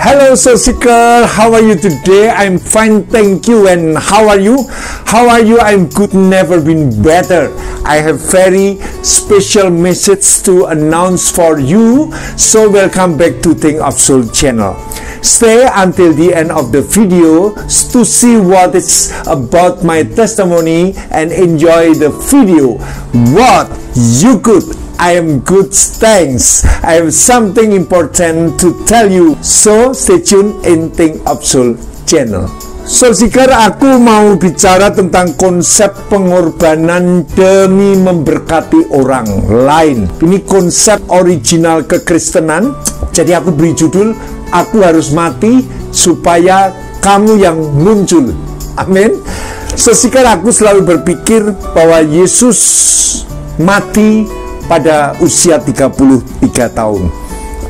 Hello Soul Seeker, how are you today? I'm fine, thank you. And how are you? How are you? I'm good, never been better. I have very special message to announce for you. So welcome back to Think of Soul channel. Stay until the end of the video to see what it's about my testimony and enjoy the video. What you good? I am good, thanks. I have something important to tell you. So stay tuned in Think of Soul channel. Soul Seeker, aku mau bicara tentang konsep pengorbanan demi memberkati orang lain. Ini konsep original kekristenan. Jadi aku beri judul, aku harus mati supaya kamu yang muncul. Amin. Soul Seeker, aku selalu berpikir bahwa Yesus mati pada usia 33 tahun.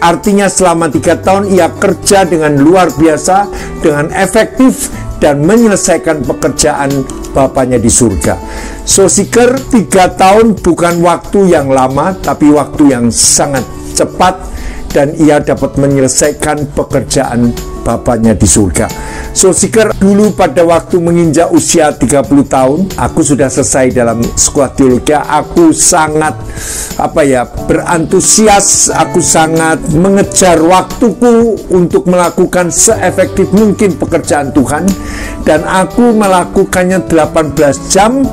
Artinya selama 3 tahun ia kerja dengan luar biasa, dengan efektif, dan menyelesaikan pekerjaan Bapaknya di surga. So Seeker, 3 tahun bukan waktu yang lama, tapi waktu yang sangat cepat, dan ia dapat menyelesaikan pekerjaan Bapaknya di surga. So Seeker, dulu pada waktu menginjak usia 30 tahun, aku sudah selesai dalam sekolah teologi. Aku sangat berantusias, aku sangat mengejar waktuku untuk melakukan seefektif mungkin pekerjaan Tuhan, dan aku melakukannya 18 jam.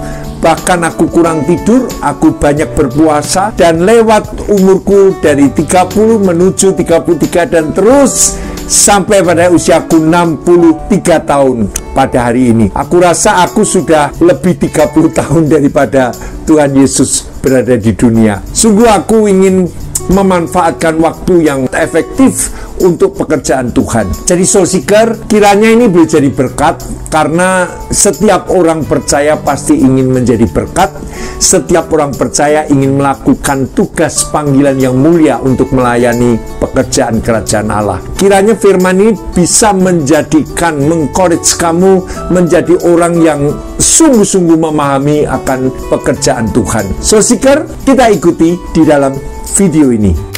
Bahkan aku kurang tidur, aku banyak berpuasa, dan lewat umurku dari 30 menuju 33 dan terus sampai pada usiaku 63 tahun pada hari ini. Aku rasa aku sudah lebih 30 tahun daripada Tuhan Yesus berada di dunia. Sungguh aku ingin memanfaatkan waktu yang efektif untuk pekerjaan Tuhan. Jadi Soul Seeker, kiranya ini boleh jadi berkat, karena setiap orang percaya pasti ingin menjadi berkat. Setiap orang percaya ingin melakukan tugas panggilan yang mulia untuk melayani pekerjaan kerajaan Allah. Kiranya firman ini bisa menjadikan, mengcourage kamu menjadi orang yang sungguh-sungguh memahami akan pekerjaan Tuhan. Soul Seeker, kita ikuti di dalam video ini.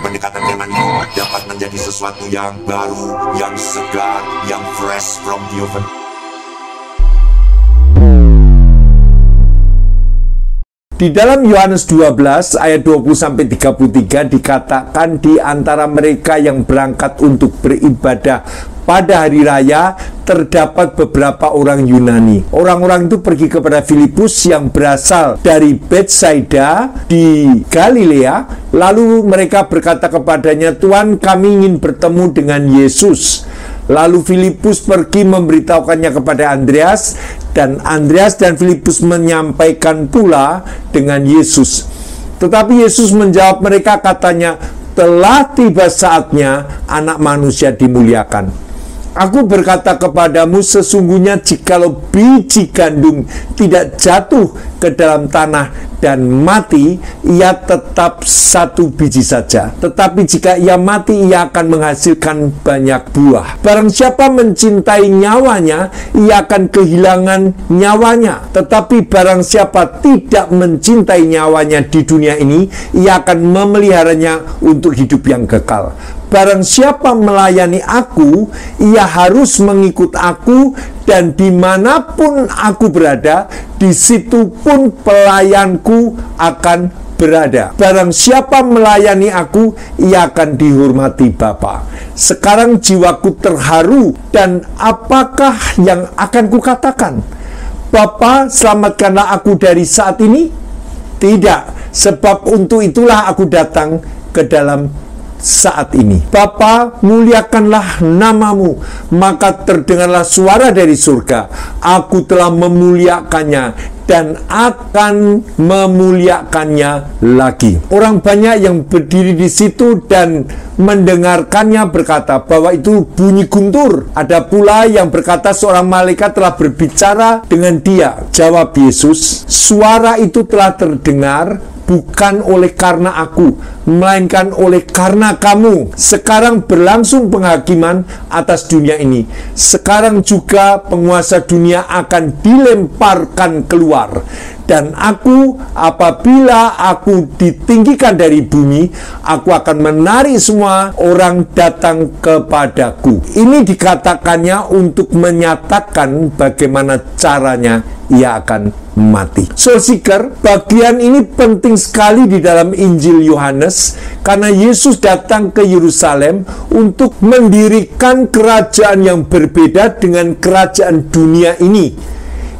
Pendekatan firman itu dapat menjadi sesuatu yang baru, yang segar, yang fresh from the oven. Di dalam Yohanes 12 ayat 20-33 dikatakan, di antara mereka yang berangkat untuk beribadah pada hari raya terdapat beberapa orang Yunani. Orang-orang itu pergi kepada Filipus yang berasal dari Betsaida di Galilea. Lalu mereka berkata kepadanya, "Tuhan, kami ingin bertemu dengan Yesus." Lalu Filipus pergi memberitahukannya kepada Andreas, dan Andreas dan Filipus menyampaikan pula dengan Yesus. Tetapi Yesus menjawab mereka, katanya, "Telah tiba saatnya Anak Manusia dimuliakan. Aku berkata kepadamu, sesungguhnya jikalau biji gandum tidak jatuh ke dalam tanah dan mati, ia tetap satu biji saja. Tetapi jika ia mati, ia akan menghasilkan banyak buah. Barang siapa mencintai nyawanya, ia akan kehilangan nyawanya. Tetapi barang siapa tidak mencintai nyawanya di dunia ini, ia akan memeliharanya untuk hidup yang kekal. Barang siapa melayani aku, ia harus mengikut aku, dan dimanapun aku berada, di situ pun pelayanku akan berada. Barang siapa melayani aku, ia akan dihormati Bapa. Sekarang jiwaku terharu, dan apakah yang akan kukatakan? Bapa, selamatkanlah aku dari saat ini? Tidak, sebab untuk itulah aku datang ke dalam saat ini. Bapa, muliakanlah namamu. Maka terdengarlah suara dari surga. Aku telah memuliakannya dan akan memuliakannya lagi. Orang banyak yang berdiri di situ dan mendengarkannya berkata bahwa itu bunyi guntur. Ada pula yang berkata seorang malaikat telah berbicara dengan dia. Jawab Yesus, suara itu telah terdengar bukan oleh karena aku, melainkan oleh karena kamu. Sekarang berlangsung penghakiman atas dunia ini. Sekarang juga penguasa dunia akan dilemparkan keluar. Dan aku, apabila aku ditinggikan dari bumi, aku akan menarik semua orang datang kepadaku. Ini dikatakannya untuk menyatakan bagaimana caranya ia akan mati. Soul Seeker, bagian ini penting sekali di dalam Injil Yohanes karena Yesus datang ke Yerusalem untuk mendirikan kerajaan yang berbeda dengan kerajaan dunia ini.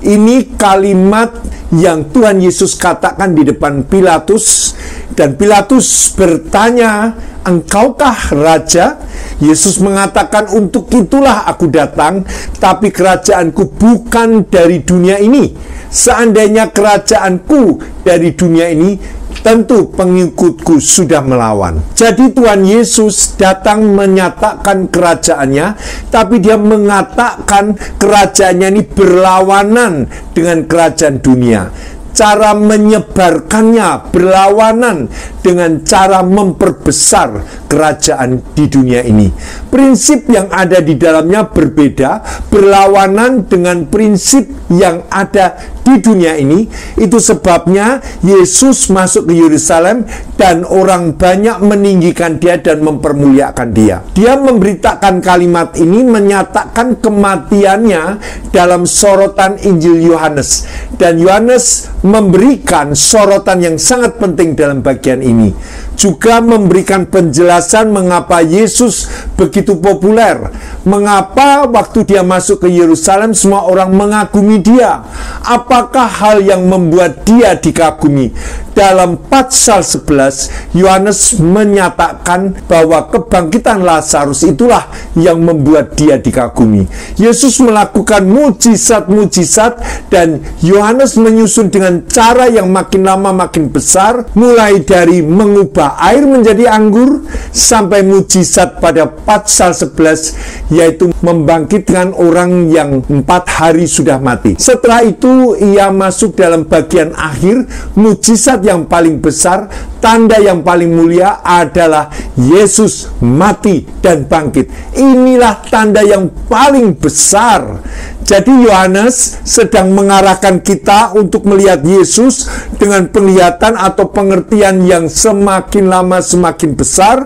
Ini kalimat yang Tuhan Yesus katakan di depan Pilatus, dan Pilatus bertanya, engkaukah raja? Yesus mengatakan, untuk itulah aku datang, tapi kerajaanku bukan dari dunia ini. Seandainya kerajaanku dari dunia ini, tentu pengikutku sudah melawan. Jadi Tuhan Yesus datang menyatakan kerajaannya, tapi dia mengatakan kerajaannya ini berlawanan dengan kerajaan dunia. Cara menyebarkannya berlawanan dengan cara memperbesar kerajaan di dunia ini. Prinsip yang ada di dalamnya berbeda, berlawanan dengan prinsip yang ada di dunia ini. Itu sebabnya Yesus masuk ke Yerusalem dan orang banyak meninggikan dia dan mempermuliakan dia. Dia memberitakan kalimat ini, menyatakan kematiannya dalam sorotan Injil Yohanes. Dan Yohanes memberikan sorotan yang sangat penting dalam bagian ini. Juga memberikan penjelasan mengapa Yesus begitu populer. Mengapa waktu dia masuk ke Yerusalem semua orang mengagumi dia. Apakah hal yang membuat dia dikagumi? Dalam pasal 11, Yohanes menyatakan bahwa kebangkitan Lazarus itulah yang membuat dia dikagumi. Yesus melakukan mujizat-mujizat dan Yohanes menyusun dengan cara yang makin lama makin besar, mulai dari mengubah air menjadi anggur sampai mujizat pada pasal 11, yaitu membangkitkan orang yang 4 hari sudah mati. Setelah itu ia masuk dalam bagian akhir. Mujizat yang paling besar, tanda yang paling mulia adalah Yesus mati dan bangkit. Inilah tanda yang paling besar. Jadi Yohanes sedang mengarahkan kita untuk melihat Yesus dengan penglihatan atau pengertian yang semakin lama semakin besar.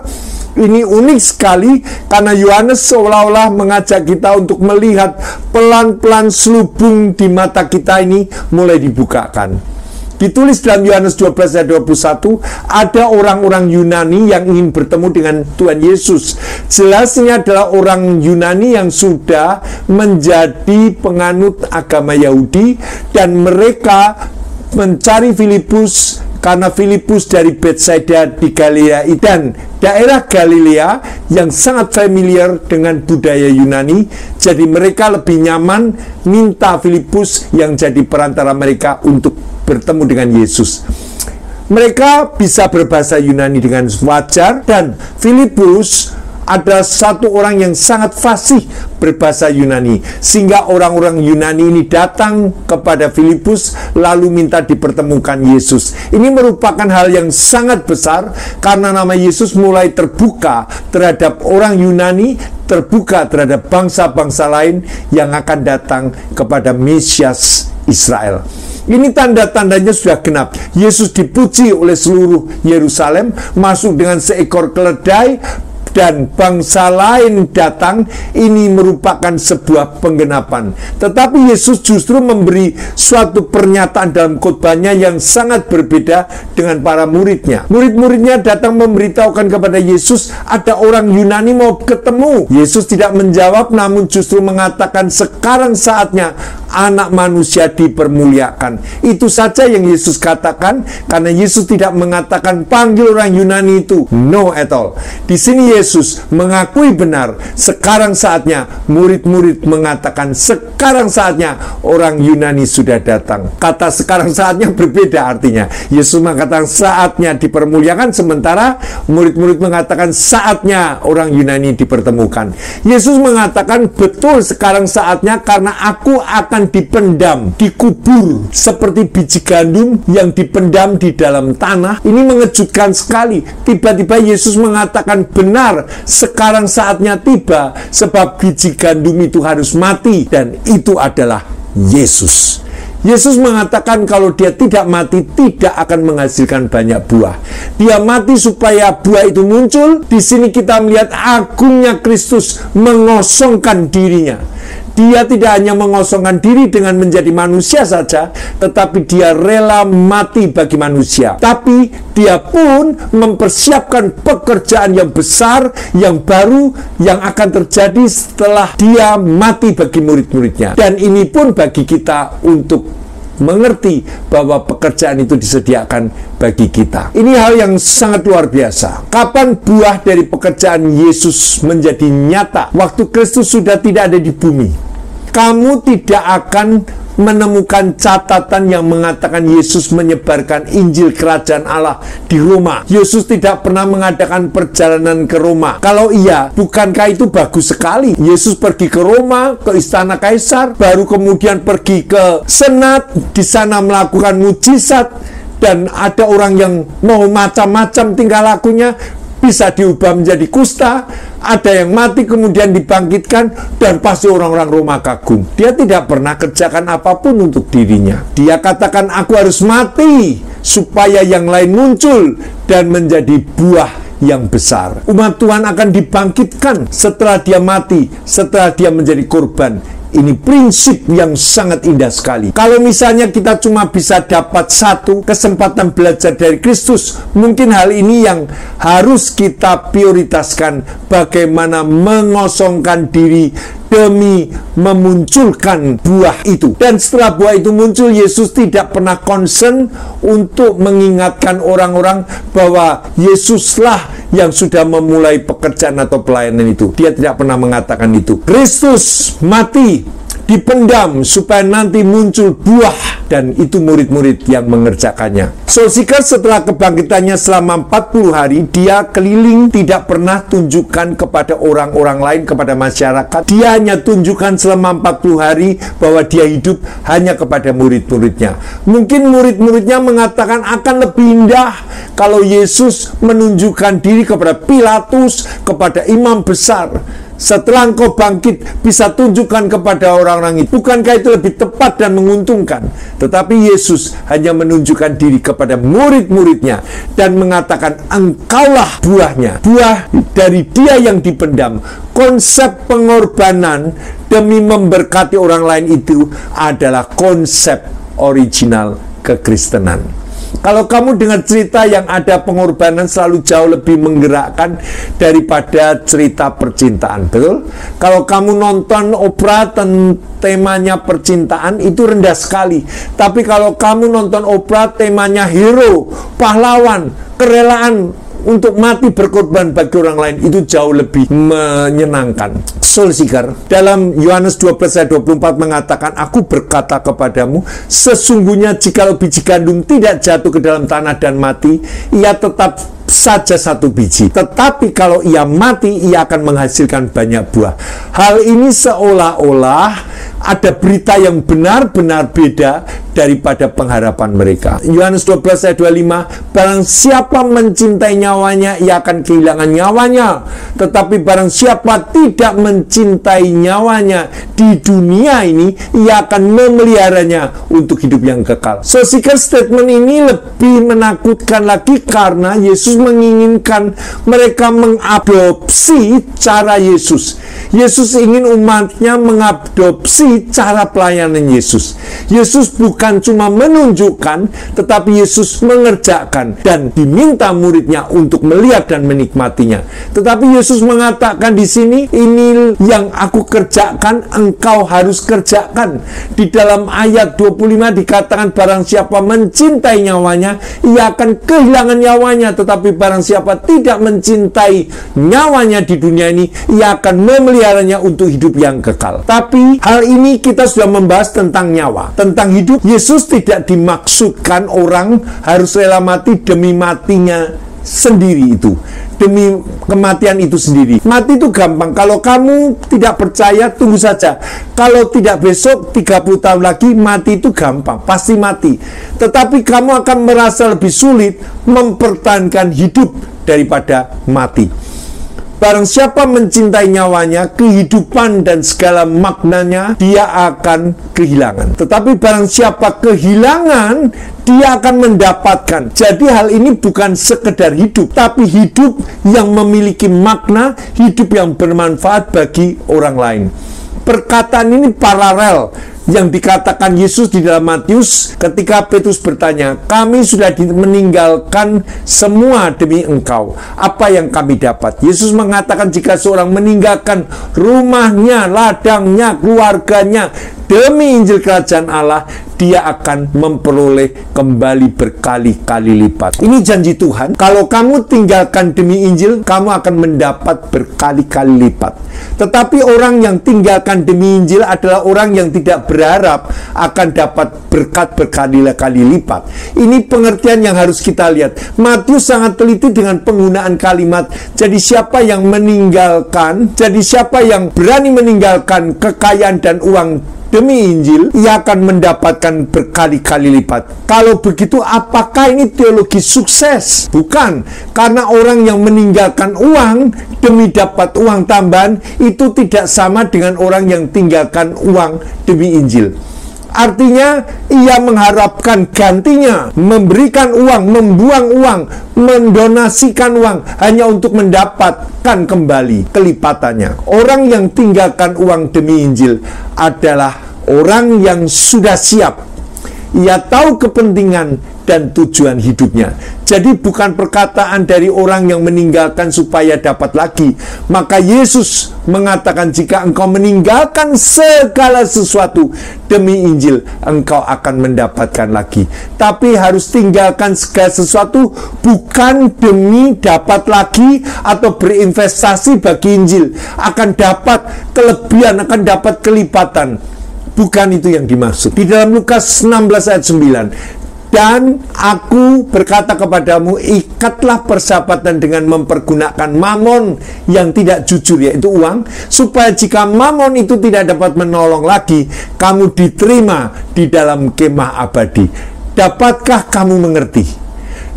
Ini unik sekali karena Yohanes seolah-olah mengajak kita untuk melihat pelan-pelan selubung di mata kita ini mulai dibukakan. Ditulis dalam Yohanes 12 ayat 21, ada orang-orang Yunani yang ingin bertemu dengan Tuhan Yesus. Jelasnya adalah orang Yunani yang sudah menjadi penganut agama Yahudi, dan mereka mencari Filipus karena Filipus dari Betsaida di Galilea dan daerah Galilea yang sangat familiar dengan budaya Yunani. Jadi mereka lebih nyaman minta Filipus yang jadi perantara mereka untuk bertemu dengan Yesus. Mereka bisa berbahasa Yunani dengan wajar, dan Filipus adalah satu orang yang sangat fasih berbahasa Yunani, sehingga orang-orang Yunani ini datang kepada Filipus lalu minta dipertemukan Yesus. Ini merupakan hal yang sangat besar karena nama Yesus mulai terbuka terhadap orang Yunani, terbuka terhadap bangsa-bangsa lain yang akan datang kepada Mesias Israel. Ini tanda-tandanya sudah genap. Yesus dipuji oleh seluruh Yerusalem, masuk dengan seekor keledai, dan bangsa lain datang, ini merupakan sebuah penggenapan. Tetapi Yesus justru memberi suatu pernyataan dalam khotbahnya yang sangat berbeda dengan para muridnya. Murid-muridnya datang memberitahukan kepada Yesus ada orang Yunani mau ketemu. Yesus tidak menjawab, namun justru mengatakan sekarang saatnya Anak Manusia dipermuliakan. Itu saja yang Yesus katakan, karena Yesus tidak mengatakan panggil orang Yunani itu. No at all. Di sini Yesus mengakui benar sekarang saatnya. Murid-murid mengatakan sekarang saatnya orang Yunani sudah datang. Kata sekarang saatnya berbeda artinya. Yesus mengatakan saatnya dipermuliakan, sementara murid-murid mengatakan saatnya orang Yunani dipertemukan. Yesus mengatakan betul sekarang saatnya, karena aku akan dipendam, dikubur seperti biji gandum yang dipendam di dalam tanah. Ini mengejutkan sekali. Tiba-tiba Yesus mengatakan benar sekarang saatnya tiba, sebab biji gandum itu harus mati, dan itu adalah Yesus. Yesus mengatakan kalau dia tidak mati, tidak akan menghasilkan banyak buah. Dia mati supaya buah itu muncul. Di sini kita melihat agungnya Kristus mengosongkan dirinya. Dia tidak hanya mengosongkan diri dengan menjadi manusia saja, tetapi dia rela mati bagi manusia. Tapi dia pun mempersiapkan pekerjaan yang besar, yang baru, yang akan terjadi setelah dia mati bagi murid-muridnya. Dan ini pun bagi kita untuk mengerti bahwa pekerjaan itu disediakan bagi kita. Ini hal yang sangat luar biasa. Kapan buah dari pekerjaan Yesus menjadi nyata? Waktu Kristus sudah tidak ada di bumi. Kamu tidak akan menemukan catatan yang mengatakan Yesus menyebarkan Injil Kerajaan Allah di Roma. Yesus tidak pernah mengadakan perjalanan ke Roma. Kalau iya, bukankah itu bagus sekali? Yesus pergi ke Roma, ke istana Kaisar, baru kemudian pergi ke Senat, di sana melakukan mujizat, dan ada orang yang mau macam-macam tingkah lakunya, bisa diubah menjadi kusta, ada yang mati kemudian dibangkitkan, dan pasti orang-orang Roma kagum. Dia tidak pernah kerjakan apapun untuk dirinya. Dia katakan, aku harus mati supaya yang lain muncul dan menjadi buah yang besar. Umat Tuhan akan dibangkitkan setelah dia mati, setelah dia menjadi korban. Ini prinsip yang sangat indah sekali. Kalau misalnya kita cuma bisa dapat satu kesempatan belajar dari Kristus, mungkin hal ini yang harus kita prioritaskan, bagaimana mengosongkan diri demi memunculkan buah itu. Dan setelah buah itu muncul, Yesus tidak pernah concern untuk mengingatkan orang-orang bahwa Yesuslah yang sudah memulai pekerjaan atau pelayanan itu. Dia tidak pernah mengatakan itu. Kristus mati, dipendam supaya nanti muncul buah, dan itu murid-murid yang mengerjakannya. Soul Seeker setelah kebangkitannya selama 40 hari, dia keliling, tidak pernah tunjukkan kepada orang-orang lain, kepada masyarakat. Dia hanya tunjukkan selama 40 hari bahwa dia hidup hanya kepada murid-muridnya. Mungkin murid-muridnya mengatakan akan lebih indah kalau Yesus menunjukkan diri kepada Pilatus, kepada imam besar. Setelah engkau bangkit, bisa tunjukkan kepada orang-orang itu. Bukankah itu lebih tepat dan menguntungkan? Tetapi Yesus hanya menunjukkan diri kepada murid-muridnya dan mengatakan, engkaulah buahnya, buah dari dia yang dipendam. Konsep pengorbanan demi memberkati orang lain itu adalah konsep original kekristenan. Kalau kamu dengar cerita yang ada pengorbanan, selalu jauh lebih menggerakkan daripada cerita percintaan, betul? Kalau kamu nonton opera temanya percintaan, itu rendah sekali. Tapi kalau kamu nonton opera temanya hero, pahlawan, kerelaan untuk mati berkorban bagi orang lain, itu jauh lebih menyenangkan. Soul Seeker, dalam Yohanes 12 ayat 24 mengatakan, aku berkata kepadamu, sesungguhnya jikalau biji gandum tidak jatuh ke dalam tanah dan mati, ia tetap saja satu biji. Tetapi kalau ia mati, ia akan menghasilkan banyak buah. Hal ini seolah-olah ada berita yang benar-benar beda daripada pengharapan mereka. Yohanes 12 ayat 25, barang siapa mencintai nyawanya, ia akan kehilangan nyawanya. Tetapi barang siapa tidak mencintai nyawanya di dunia ini, ia akan memeliharanya untuk hidup yang kekal. So, seeker statement ini lebih menakutkan lagi karena Yesus menginginkan mereka mengadopsi cara Yesus. Yesus ingin umatnya mengadopsi cara pelayanan Yesus. Yesus bukan cuma menunjukkan, tetapi Yesus mengerjakan dan diminta muridnya untuk melihat dan menikmatinya. Tetapi Yesus mengatakan di sini, ini yang aku kerjakan, engkau harus kerjakan. Di dalam ayat 25 dikatakan, barang siapa mencintai nyawanya, ia akan kehilangan nyawanya. Tetapi barang siapa tidak mencintai nyawanya di dunia ini, ia akan memeliharanya untuk hidup yang kekal. Tapi hal ini kita sudah membahas tentang nyawa, tentang hidup. Yesus tidak dimaksudkan orang harus rela mati demi matinya sendiri itu, demi kematian itu sendiri. Mati itu gampang. Kalau kamu tidak percaya, tunggu saja. Kalau tidak besok, 30 tahun lagi, mati itu gampang, pasti mati. Tetapi kamu akan merasa lebih sulit mempertahankan hidup daripada mati. Barang siapa mencintai nyawanya, kehidupan dan segala maknanya dia akan kehilangan. Tetapi barang siapa kehilangan, dia akan mendapatkan. Jadi hal ini bukan sekedar hidup, tapi hidup yang memiliki makna, hidup yang bermanfaat bagi orang lain. Perkataan ini paralel yang dikatakan Yesus di dalam Matius ketika Petrus bertanya, kami sudah meninggalkan semua demi engkau, apa yang kami dapat? Yesus mengatakan jika seorang meninggalkan rumahnya, ladangnya, keluarganya demi Injil Kerajaan Allah, dia akan memperoleh kembali berkali-kali lipat. Ini janji Tuhan. Kalau kamu tinggalkan demi Injil, kamu akan mendapat berkali-kali lipat. Tetapi orang yang tinggalkan demi Injil adalah orang yang tidak berharap akan dapat berkat berkali-kali lipat. Ini pengertian yang harus kita lihat. Matius sangat teliti dengan penggunaan kalimat. Jadi siapa yang berani meninggalkan kekayaan dan uang demi Injil, ia akan mendapatkan berkali-kali lipat. Kalau begitu, apakah ini teologi sukses? Bukan. Karena orang yang meninggalkan uang demi dapat uang tambahan, itu tidak sama dengan orang yang tinggalkan uang demi Injil. Artinya, ia mengharapkan gantinya, memberikan uang, membuang uang, mendonasikan uang, hanya untuk mendapatkan kembali kelipatannya. Orang yang tinggalkan uang demi Injil adalah orang yang sudah siap. Ia tahu kepentingan dan tujuan hidupnya. Jadi bukan perkataan dari orang yang meninggalkan supaya dapat lagi. Maka Yesus mengatakan jika engkau meninggalkan segala sesuatu demi Injil, engkau akan mendapatkan lagi. Tapi harus tinggalkan segala sesuatu bukan demi dapat lagi atau berinvestasi bagi Injil. Akan dapat kelebihan, akan dapat kelipatan. Bukan itu yang dimaksud. Di dalam Lukas 16 ayat 9, dan aku berkata kepadamu, ikatlah persahabatan dengan mempergunakan mamon yang tidak jujur, yaitu uang, supaya jika mamon itu tidak dapat menolong lagi, kamu diterima di dalam kemah abadi. Dapatkah kamu mengerti?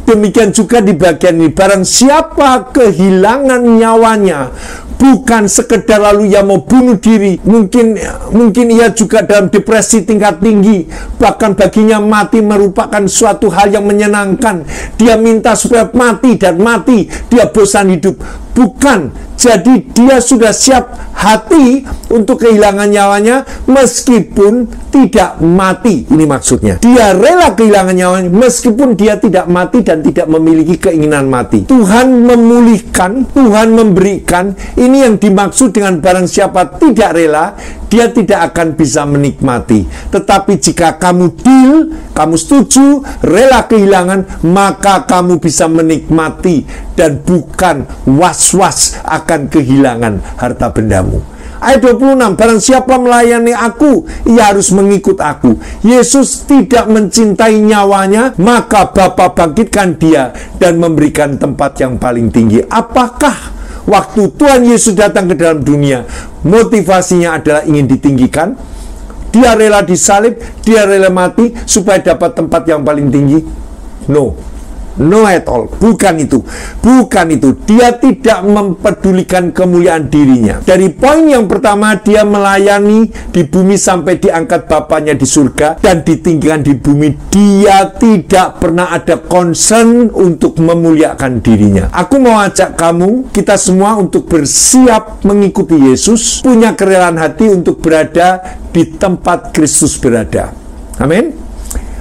Demikian juga di bagian ini, barang siapa kehilangan nyawanya, bukan sekedar lalu ia mau bunuh diri, mungkin ia juga dalam depresi tingkat tinggi, bahkan baginya mati merupakan suatu hal yang menyenangkan. Dia minta supaya mati dan mati, dia bosan hidup. Bukan, jadi dia sudah siap hati untuk kehilangan nyawanya meskipun tidak mati. Ini maksudnya, dia rela kehilangan nyawanya meskipun dia tidak mati dan tidak memiliki keinginan mati. Tuhan memulihkan, Tuhan memberikan. Ini yang dimaksud dengan barang siapa tidak rela, dia tidak akan bisa menikmati. Tetapi jika kamu deal, kamu setuju, rela kehilangan, maka kamu bisa menikmati dan bukan was-was akan kehilangan harta bendamu. Ayat 26, barang siapa melayani aku, ia harus mengikut aku. Yesus tidak mencintai nyawanya, maka Bapa bangkitkan dia dan memberikan tempat yang paling tinggi. Apakah waktu Tuhan Yesus datang ke dalam dunia, motivasinya adalah ingin ditinggikan? Dia rela disalib, dia rela mati supaya dapat tempat yang paling tinggi? No at all. Bukan itu. Dia tidak mempedulikan kemuliaan dirinya. Dari poin yang pertama, dia melayani di bumi sampai diangkat Bapaknya di surga dan ditinggikan di bumi. Dia tidak pernah ada concern untuk memuliakan dirinya. Aku mau ajak kamu, kita semua, untuk bersiap mengikuti Yesus, punya kerelaan hati untuk berada di tempat Kristus berada. Amin.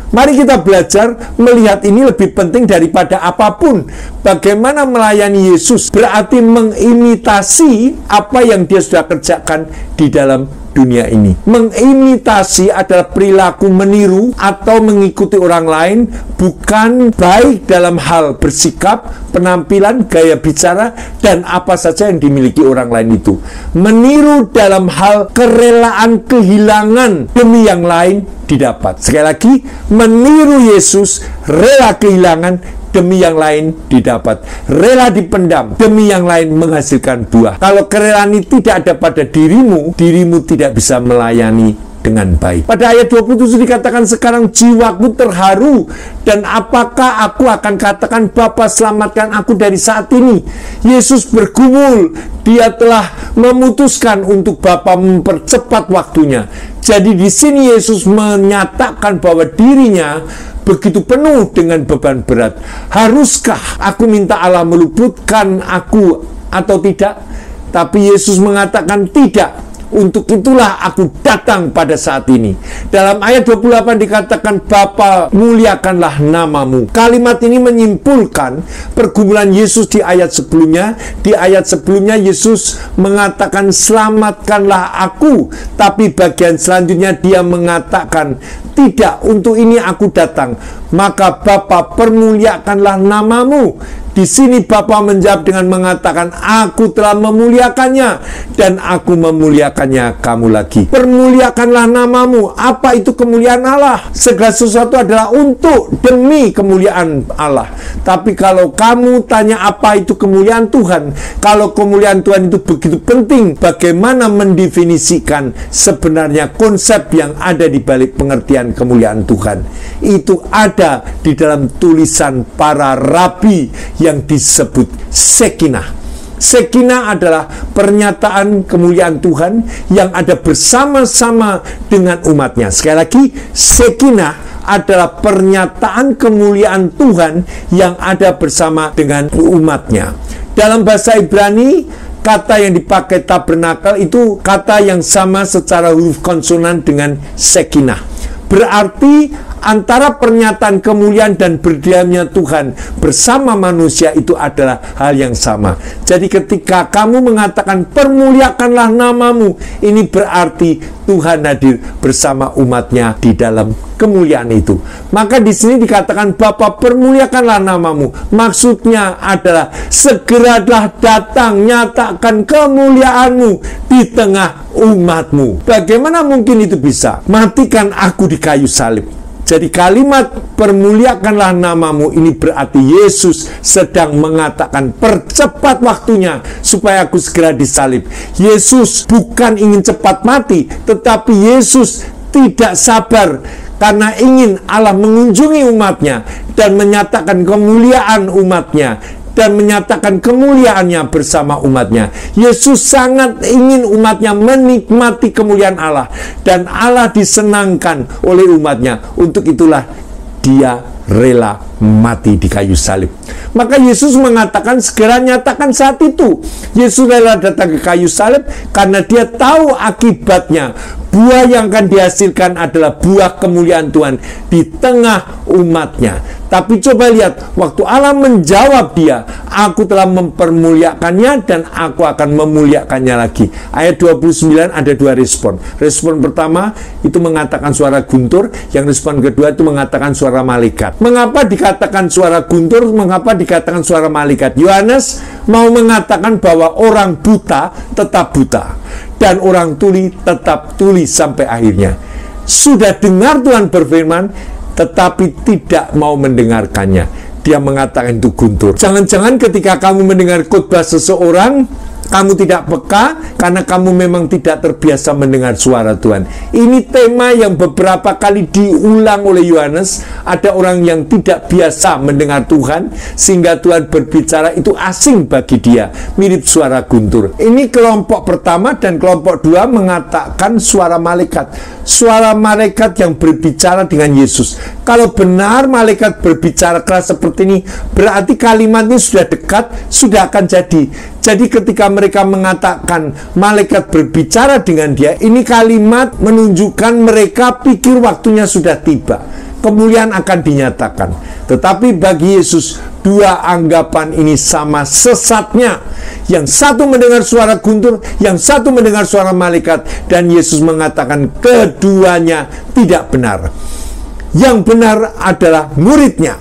Mari kita belajar melihat ini lebih penting daripada apapun. Bagaimana melayani Yesus berarti mengimitasi apa yang dia sudah kerjakan di dalam dunia ini. Mengimitasi adalah perilaku meniru atau mengikuti orang lain, bukan baik dalam hal bersikap, penampilan, gaya bicara, dan apa saja yang dimiliki orang lain itu. Meniru dalam hal kerelaan kehilangan demi yang lain didapat. Sekali lagi, meniru Yesus, rela kehilangan demi yang lain didapat, rela dipendam demi yang lain menghasilkan buah. Kalau kerelaan ini tidak ada pada dirimu tidak bisa melayani dengan baik. Pada ayat 27 dikatakan, sekarang jiwaku terharu, dan apakah aku akan katakan, Bapa selamatkan aku dari saat ini. Yesus bergumul, dia telah memutuskan untuk Bapa mempercepat waktunya. Jadi di sini Yesus menyatakan bahwa dirinya begitu penuh dengan beban berat. Haruskah aku minta Allah meluputkan aku atau tidak? Tapi Yesus mengatakan tidak. Untuk itulah aku datang pada saat ini. Dalam ayat 28 dikatakan, Bapa muliakanlah namamu. Kalimat ini menyimpulkan pergumulan Yesus di ayat sebelumnya. Di ayat sebelumnya Yesus mengatakan, selamatkanlah aku. Tapi bagian selanjutnya dia mengatakan, tidak, untuk ini aku datang. Maka Bapa permuliakanlah namamu. Di sini Bapa menjawab dengan mengatakan, aku telah memuliakannya dan aku memuliakannya kamu lagi. Permuliakanlah namamu. Apa itu kemuliaan Allah? Segala sesuatu adalah untuk demi kemuliaan Allah. Tapi kalau kamu tanya apa itu kemuliaan Tuhan, kalau kemuliaan Tuhan itu begitu penting, bagaimana mendefinisikan sebenarnya konsep yang ada di balik pengertian kemuliaan Tuhan? Itu ada di dalam tulisan para rabi yang disebut Shekinah. Shekinah adalah pernyataan kemuliaan Tuhan yang ada bersama-sama dengan umatnya. Sekali lagi, Shekinah adalah pernyataan kemuliaan Tuhan yang ada bersama dengan umatnya. Dalam bahasa Ibrani, kata yang dipakai tabernakel itu kata yang sama secara huruf konsonan dengan Shekinah. Berarti antara pernyataan kemuliaan dan berdiamnya Tuhan bersama manusia itu adalah hal yang sama. Jadi ketika kamu mengatakan permuliakanlah namamu, ini berarti Tuhan hadir bersama umatnya di dalam kemuliaan itu. Maka di sini dikatakan Bapa permuliakanlah namamu. Maksudnya adalah segeralah datang, nyatakan kemuliaanmu di tengah umatmu. Bagaimana mungkin itu bisa? Matikan aku di kayu salib. Jadi kalimat permuliakanlah namamu ini berarti Yesus sedang mengatakan percepat waktunya supaya aku segera disalib. Yesus bukan ingin cepat mati, tetapi Yesus tidak sabar karena ingin Allah mengunjungi umatnya dan menyatakan kemuliaan umatnya dan menyatakan kemuliaannya bersama umatnya. Yesus sangat ingin umatnya menikmati kemuliaan Allah dan Allah disenangkan oleh umatnya. Untuk itulah dia rela mati di kayu salib. Maka Yesus mengatakan segera nyatakan saat itu. Yesus rela datang ke kayu salib karena dia tahu akibatnya. Buah yang akan dihasilkan adalah buah kemuliaan Tuhan di tengah umatnya. Tapi coba lihat, waktu Allah menjawab dia, aku telah mempermuliakannya dan aku akan memuliakannya lagi. Ayat 29 ada dua respon. Respon pertama itu mengatakan suara guntur, yang respon kedua itu mengatakan suara malaikat. Mengapa dikatakan suara guntur? Mengapa dikatakan suara malaikat? Yohanes mau mengatakan bahwa orang buta tetap buta dan orang tuli tetap tuli sampai akhirnya. Sudah dengar Tuhan berfirman, tetapi tidak mau mendengarkannya. Dia mengatakan itu guntur. Jangan-jangan ketika kamu mendengar khotbah seseorang, kamu tidak peka, karena kamu memang tidak terbiasa mendengar suara Tuhan. Ini tema yang beberapa kali diulang oleh Yohanes. Ada orang yang tidak biasa mendengar Tuhan, sehingga Tuhan berbicara itu asing bagi dia, mirip suara guntur. Ini kelompok pertama, dan kelompok dua mengatakan suara malaikat. Suara malaikat yang berbicara dengan Yesus. Kalau benar malaikat berbicara keras seperti ini, berarti kalimat ini sudah dekat, sudah akan jadi. Jadi ketika mereka mengatakan malaikat berbicara dengan dia, ini kalimat menunjukkan mereka pikir waktunya sudah tiba, kemuliaan akan dinyatakan. Tetapi bagi Yesus, dua anggapan ini sama sesatnya. Yang satu mendengar suara guntur, yang satu mendengar suara malaikat, dan Yesus mengatakan keduanya tidak benar. Yang benar adalah muridnya.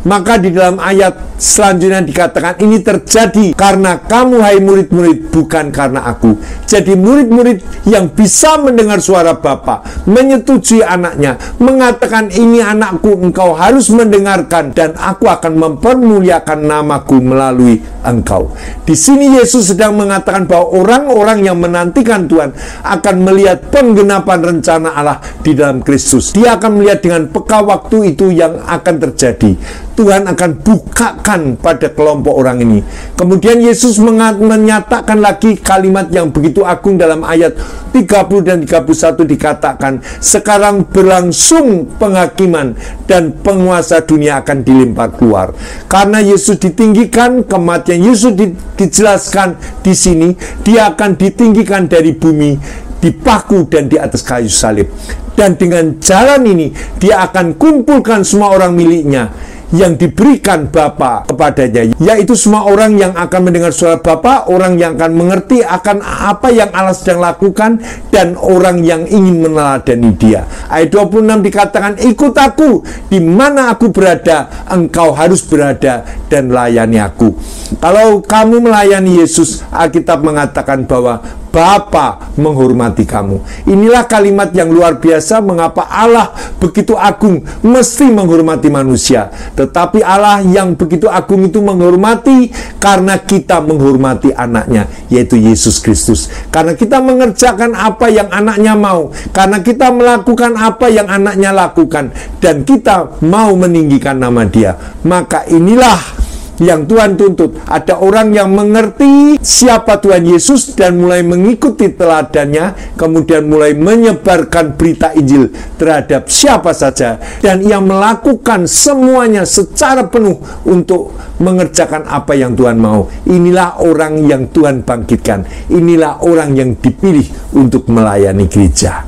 Maka di dalam ayat selanjutnya dikatakan, ini terjadi karena kamu hai murid-murid, bukan karena aku. Jadi murid-murid yang bisa mendengar suara Bapa, menyetujui anaknya, mengatakan ini anakku, engkau harus mendengarkan, dan aku akan mempermuliakan namaku melalui engkau. Di sini Yesus sedang mengatakan bahwa orang-orang yang menantikan Tuhan akan melihat penggenapan rencana Allah di dalam Kristus. Dia akan melihat dengan peka waktu itu yang akan terjadi. Tuhan akan bukakan pada kelompok orang ini. Kemudian Yesus menyatakan lagi kalimat yang begitu agung dalam ayat 30 dan 31 dikatakan, sekarang berlangsung penghakiman dan penguasa dunia akan dilempar keluar. Karena Yesus ditinggikan, kematian Yesus dijelaskan di sini, dia akan ditinggikan dari bumi, dipaku dan di atas kayu salib. Dan dengan jalan ini dia akan kumpulkan semua orang miliknya yang diberikan Bapa kepadanya, yaitu semua orang yang akan mendengar suara Bapa, orang yang akan mengerti akan apa yang Allah sedang lakukan, dan orang yang ingin meneladani dia. Ayat 26 dikatakan, ikut aku, di mana aku berada, engkau harus berada dan layani aku. Kalau kamu melayani Yesus, Alkitab mengatakan bahwa Bapa menghormati kamu. Inilah kalimat yang luar biasa mengapa Allah begitu agung mesti menghormati manusia. Tetapi Allah yang begitu agung itu menghormati karena kita menghormati anaknya, yaitu Yesus Kristus. Karena kita mengerjakan apa yang anaknya mau, karena kita melakukan apa yang anaknya lakukan, dan kita mau meninggikan nama dia. Maka inilah yang Tuhan tuntut. Ada orang yang mengerti siapa Tuhan Yesus dan mulai mengikuti teladannya, kemudian mulai menyebarkan berita Injil terhadap siapa saja, dan ia melakukan semuanya secara penuh untuk mengerjakan apa yang Tuhan mau. Inilah orang yang Tuhan bangkitkan. Inilah orang yang dipilih untuk melayani gereja.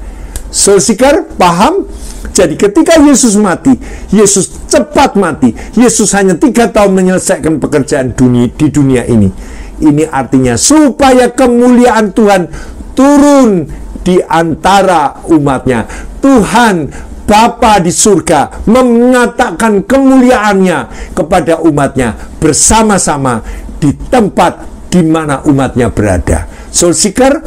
Saudara, paham? Jadi ketika Yesus mati, Yesus cepat mati. Yesus hanya 3 tahun menyelesaikan pekerjaan di dunia ini. Ini artinya supaya kemuliaan Tuhan turun di antara umatnya. Tuhan Bapa di surga menyatakan kemuliaannya kepada umatnya bersama-sama di tempat di mana umatnya berada. Saudara,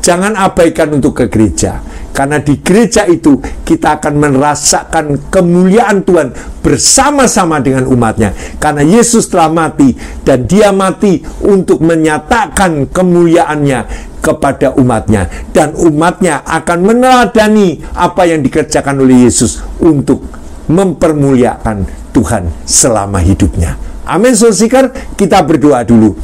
jangan abaikan untuk ke gereja. Karena di gereja itu kita akan merasakan kemuliaan Tuhan bersama-sama dengan umatnya. Karena Yesus telah mati, dan dia mati untuk menyatakan kemuliaannya kepada umatnya. Dan umatnya akan meneladani apa yang dikerjakan oleh Yesus untuk mempermuliakan Tuhan selama hidupnya. Amin, saudara. Kita berdoa dulu.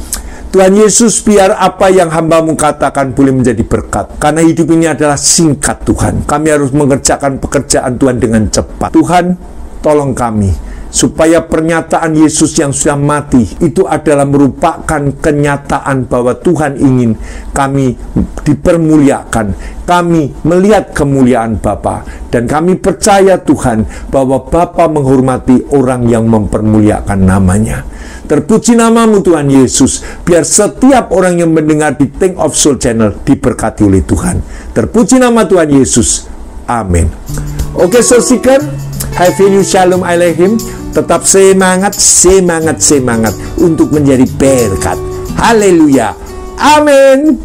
Tuhan Yesus, biar apa yang hamba-Mu katakan boleh menjadi berkat. Karena hidup ini adalah singkat, Tuhan. Kami harus mengerjakan pekerjaan Tuhan dengan cepat. Tuhan, tolong kami, supaya pernyataan Yesus yang sudah mati itu adalah merupakan kenyataan bahwa Tuhan ingin kami dipermuliakan. Kami melihat kemuliaan Bapa, dan kami percaya Tuhan bahwa Bapa menghormati orang yang mempermuliakan namanya. Terpuji nama-Mu Tuhan Yesus. Biar setiap orang yang mendengar di Think of Soul Channel diberkati oleh Tuhan. Terpuji nama Tuhan Yesus. Amin. Oke, saudara, have you shalom aleichem. Tetap semangat, semangat, semangat untuk menjadi berkat. Haleluya. Amin.